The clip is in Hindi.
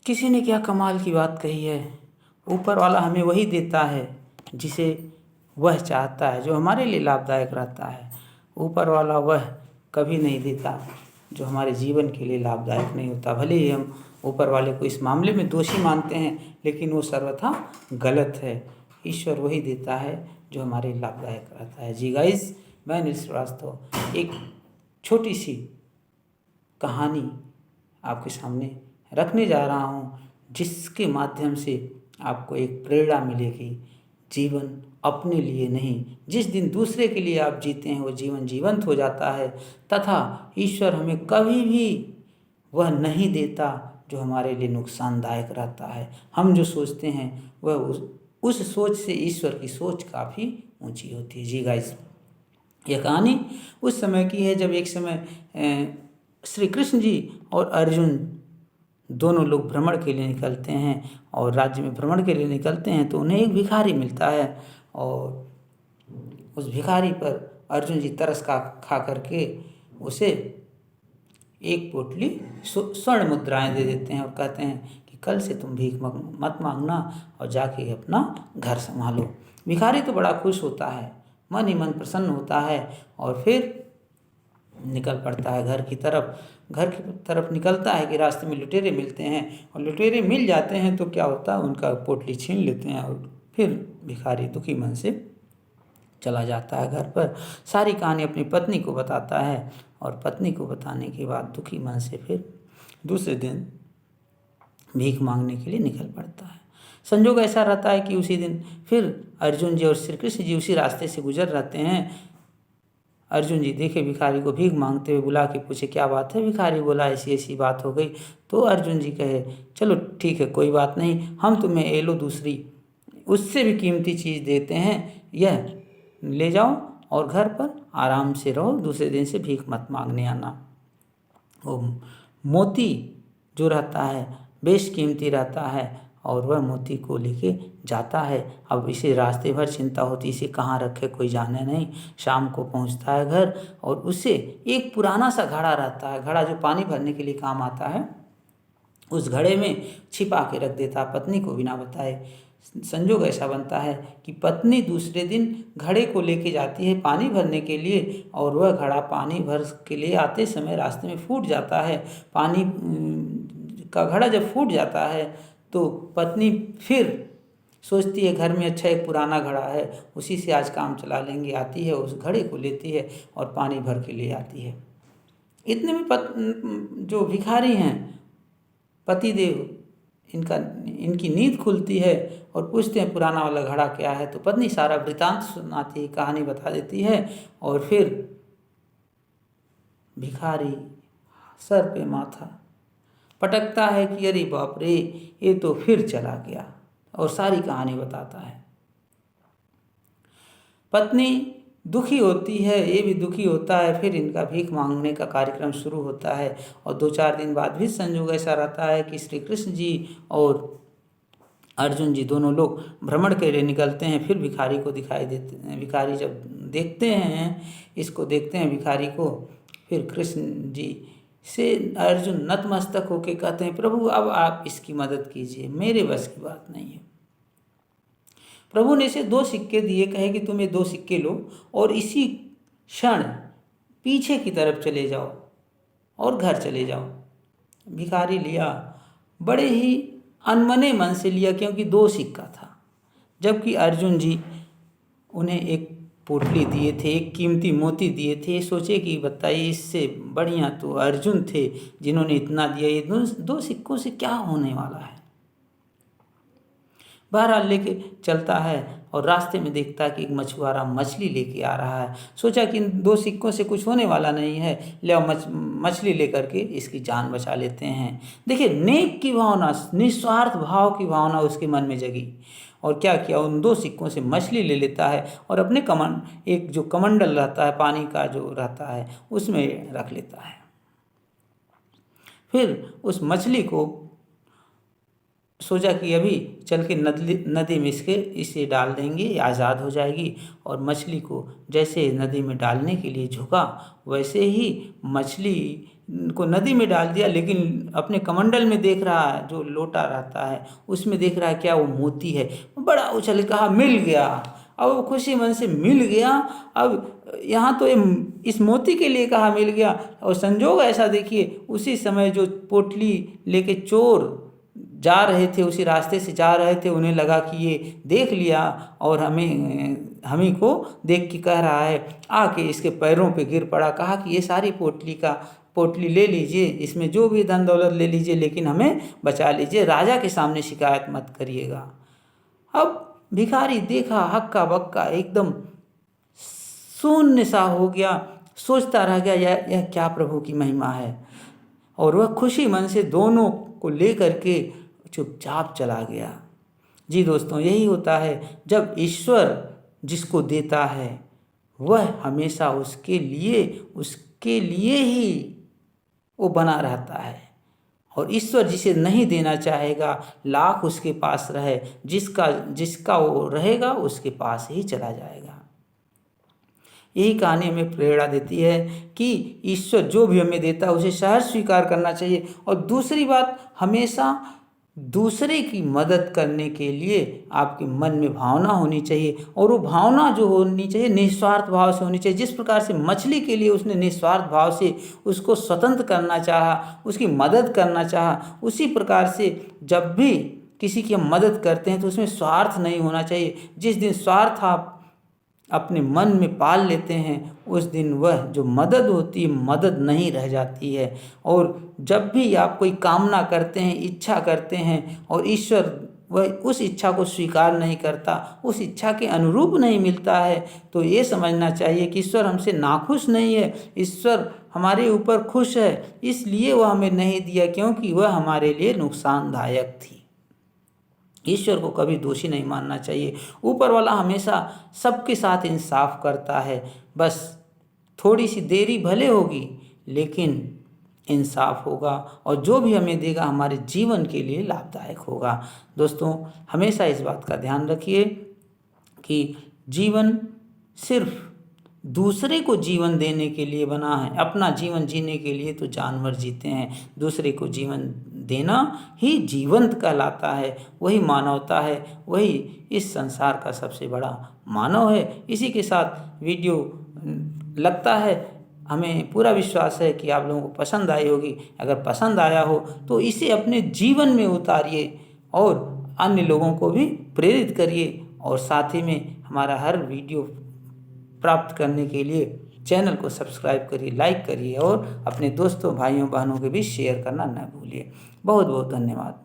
किसी ने क्या कमाल की बात कही है, ऊपर वाला हमें वही देता है जिसे वह चाहता है, जो हमारे लिए लाभदायक रहता है। ऊपर वाला वह कभी नहीं देता जो हमारे जीवन के लिए लाभदायक नहीं होता। भले ही हम ऊपर वाले को इस मामले में दोषी मानते हैं, लेकिन वो सर्वथा गलत है। ईश्वर वही देता है जो हमारे लाभदायक रहता है। जी गाइस, मैं अनिल श्रीवास्तव एक छोटी सी कहानी आपके सामने रखने जा रहा हूँ, जिसके माध्यम से आपको एक प्रेरणा मिलेगी। जीवन अपने लिए नहीं, जिस दिन दूसरे के लिए आप जीते हैं वो जीवन जीवंत हो जाता है, तथा ईश्वर हमें कभी भी वह नहीं देता जो हमारे लिए नुकसानदायक रहता है। हम जो सोचते हैं वह उस सोच से ईश्वर की सोच काफ़ी ऊंची होती है। जी गाइस, यह कहानी उस समय की है जब एक समय श्री कृष्ण जी और अर्जुन दोनों लोग भ्रमण के लिए निकलते हैं, और राज्य में भ्रमण के लिए निकलते हैं तो उन्हें एक भिखारी मिलता है, और उस भिखारी पर अर्जुन जी तरस खा करके उसे एक पोटली स्वर्ण मुद्राएं दे देते हैं और कहते हैं कि कल से तुम भीख मत मांगना और जाके अपना घर संभालो। भिखारी तो बड़ा खुश होता है, मन ही मन प्रसन्न होता है, और फिर निकल पड़ता है घर की तरफ निकलता है कि रास्ते में लुटेरे मिलते हैं, और लुटेरे मिल जाते हैं तो क्या होता है, उनका पोटली छीन लेते हैं, और फिर भिखारी दुखी मन से चला जाता है घर पर। सारी कहानी अपनी पत्नी को बताता है, और पत्नी को बताने के बाद दुखी मन से फिर दूसरे दिन भीख मांगने के लिए निकल पड़ता है। संजोग ऐसा रहता है कि उसी दिन फिर अर्जुन जी और श्री कृष्ण जी उसी रास्ते से गुजर रहते हैं। अर्जुन जी देखे भिखारी को भीख मांगते हुए, बुला के पूछे क्या बात है। भिखारी बोला ऐसी ऐसी बात हो गई। तो अर्जुन जी कहे चलो ठीक है, कोई बात नहीं, हम तुम्हें ये लो दूसरी उससे भी कीमती चीज़ देते हैं, यह ले जाओ और घर पर आराम से रहो, दूसरे दिन से भीख मत मांगने आना। वो मोती जो रहता है बेश कीमती रहता है, और वह मोती को लेके जाता है। अब इसे रास्ते भर चिंता होती, इसे कहाँ रखे कोई जाने नहीं। शाम को पहुंचता है घर, और उसे एक पुराना सा घड़ा रहता है, घड़ा जो पानी भरने के लिए काम आता है, उस घड़े में छिपा के रख देता है पत्नी को बिना बताए। संजोग ऐसा बनता है कि पत्नी दूसरे दिन घड़े को लेके जाती है पानी भरने के लिए, और वह घड़ा पानी भर के लिए आते समय रास्ते में फूट जाता है। पानी का घड़ा जब फूट जाता है तो पत्नी फिर सोचती है घर में अच्छा एक पुराना घड़ा है, उसी से आज काम चला लेंगे। आती है, उस घड़े को लेती है और पानी भर के ले आती है। इतने में जो भिखारी हैं पतिदेव, इनकी नींद खुलती है और पूछते हैं पुराना वाला घड़ा क्या है। तो पत्नी सारा वृतांत सुनाती है, कहानी बता देती है, और फिर भिखारी सर पे माथा पटकता है कि अरे बाप रे, ये तो फिर चला गया, और सारी कहानी बताता है। पत्नी दुखी होती है, ये भी दुखी होता है। फिर इनका भीख मांगने का कार्यक्रम शुरू होता है, और 2-4 दिन बाद भी संयोग ऐसा रहता है कि श्री कृष्ण जी और अर्जुन जी दोनों लोग भ्रमण के लिए निकलते हैं। फिर भिखारी को दिखाई देते हैं। भिखारी जब देखते हैं भिखारी को, फिर कृष्ण जी से अर्जुन नतमस्तक होकर कहते हैं प्रभु अब आप इसकी मदद कीजिए, मेरे बस की बात नहीं है। प्रभु ने इसे 2 सिक्के दिए, कहे कि तुम ये 2 सिक्के लो और इसी क्षण पीछे की तरफ चले जाओ और घर चले जाओ। भिखारी लिया, बड़े ही अनमने मन से लिया, क्योंकि 2 सिक्का था, जबकि अर्जुन जी उन्हें एक पोटली दिए थे, एक कीमती मोती दिए थे। सोचे कि बताइए इससे बढ़िया तो अर्जुन थे जिन्होंने इतना दिया, ये 2 सिक्कों से क्या होने वाला है। बहरहाल लेके चलता है, और रास्ते में देखता है कि एक मछुआरा मछली लेके आ रहा है। सोचा कि इन 2 सिक्कों से कुछ होने वाला नहीं है, ले आओ मछली लेकर के इसकी जान बचा लेते हैं। देखिए, नेक की भावना, निस्वार्थ भाव की भावना उसके मन में जगी, और क्या किया, उन 2 सिक्कों से मछली ले लेता है और अपने एक जो कमंडल रहता है पानी का जो रहता है उसमें रख लेता है। फिर उस मछली को सोचा कि अभी चल के नदी में इसे डाल देंगे, आज़ाद हो जाएगी। और मछली को जैसे नदी में डालने के लिए झुका, वैसे ही मछली को नदी में डाल दिया, लेकिन अपने कमंडल में देख रहा है, जो लोटा रहता है उसमें देख रहा है क्या वो मोती है। बड़ा उछल कहा मिल गया। अब वो खुशी मन से मिल गया। अब यहाँ तो इस मोती के लिए कहा मिल गया, और संजोग ऐसा देखिए उसी समय जो पोटली लेके चोर जा रहे थे, उसी रास्ते से जा रहे थे, उन्हें लगा कि ये देख लिया और हमें को देख के कह रहा है, आके इसके पैरों पे गिर पड़ा। कहा कि ये सारी पोटली ले लीजिए, इसमें जो भी धन दौलत ले लीजिए, लेकिन हमें बचा लीजिए, राजा के सामने शिकायत मत करिएगा। अब भिखारी देखा हक्का बक्का एकदम शून्य सा हो गया, सोचता रह गया यह क्या प्रभु की महिमा है, और वह खुशी मन से दोनों को लेकर के चुपचाप चला गया। जी दोस्तों, यही होता है जब ईश्वर जिसको देता है वह हमेशा उसके लिए ही वो बना रहता है, और ईश्वर जिसे नहीं देना चाहेगा, लाख उसके पास रहे, जिसका वो रहेगा उसके पास ही चला जाएगा। यही कहानी हमें प्रेरणा देती है कि ईश्वर जो भी हमें देता है उसे सहर्ष स्वीकार करना चाहिए। और दूसरी बात, हमेशा दूसरे की मदद करने के लिए आपके मन में भावना होनी चाहिए, और वो भावना जो होनी चाहिए निस्वार्थ भाव से होनी चाहिए। जिस प्रकार से मछली के लिए उसने निस्वार्थ भाव से उसको स्वतंत्र करना चाहा, उसकी मदद करना चाहा, उसी प्रकार से जब भी किसी की हम मदद करते हैं तो उसमें स्वार्थ नहीं होना चाहिए। जिस दिन स्वार्थ आप अपने मन में पाल लेते हैं, उस दिन वह जो मदद होती है मदद नहीं रह जाती है। और जब भी आप कोई कामना करते हैं, इच्छा करते हैं, और ईश्वर वह उस इच्छा को स्वीकार नहीं करता, उस इच्छा के अनुरूप नहीं मिलता है, तो ये समझना चाहिए कि ईश्वर हमसे नाखुश नहीं है, ईश्वर हमारे ऊपर खुश है, इसलिए वह हमें नहीं दिया, क्योंकि वह हमारे लिए नुकसानदायक थी। ईश्वर को कभी दोषी नहीं मानना चाहिए। ऊपर वाला हमेशा सबके साथ इंसाफ करता है, बस थोड़ी सी देरी भले होगी, लेकिन इंसाफ होगा, और जो भी हमें देगा हमारे जीवन के लिए लाभदायक होगा। दोस्तों, हमेशा इस बात का ध्यान रखिए कि जीवन सिर्फ दूसरे को जीवन देने के लिए बना है। अपना जीवन जीने के लिए तो जानवर जीते हैं, दूसरे को जीवन देना ही जीवंत कहलाता है, वही मानवता है, वही इस संसार का सबसे बड़ा मानव है। इसी के साथ वीडियो लगता है, हमें पूरा विश्वास है कि आप लोगों को पसंद आई होगी। अगर पसंद आया हो तो इसे अपने जीवन में उतारिए और अन्य लोगों को भी प्रेरित करिए, और साथ ही में हमारा हर वीडियो प्राप्त करने के लिए चैनल को सब्सक्राइब करिए, लाइक करिए, और अपने दोस्तों भाइयों बहनों के बीच शेयर करना न भूलिए। बहुत बहुत धन्यवाद।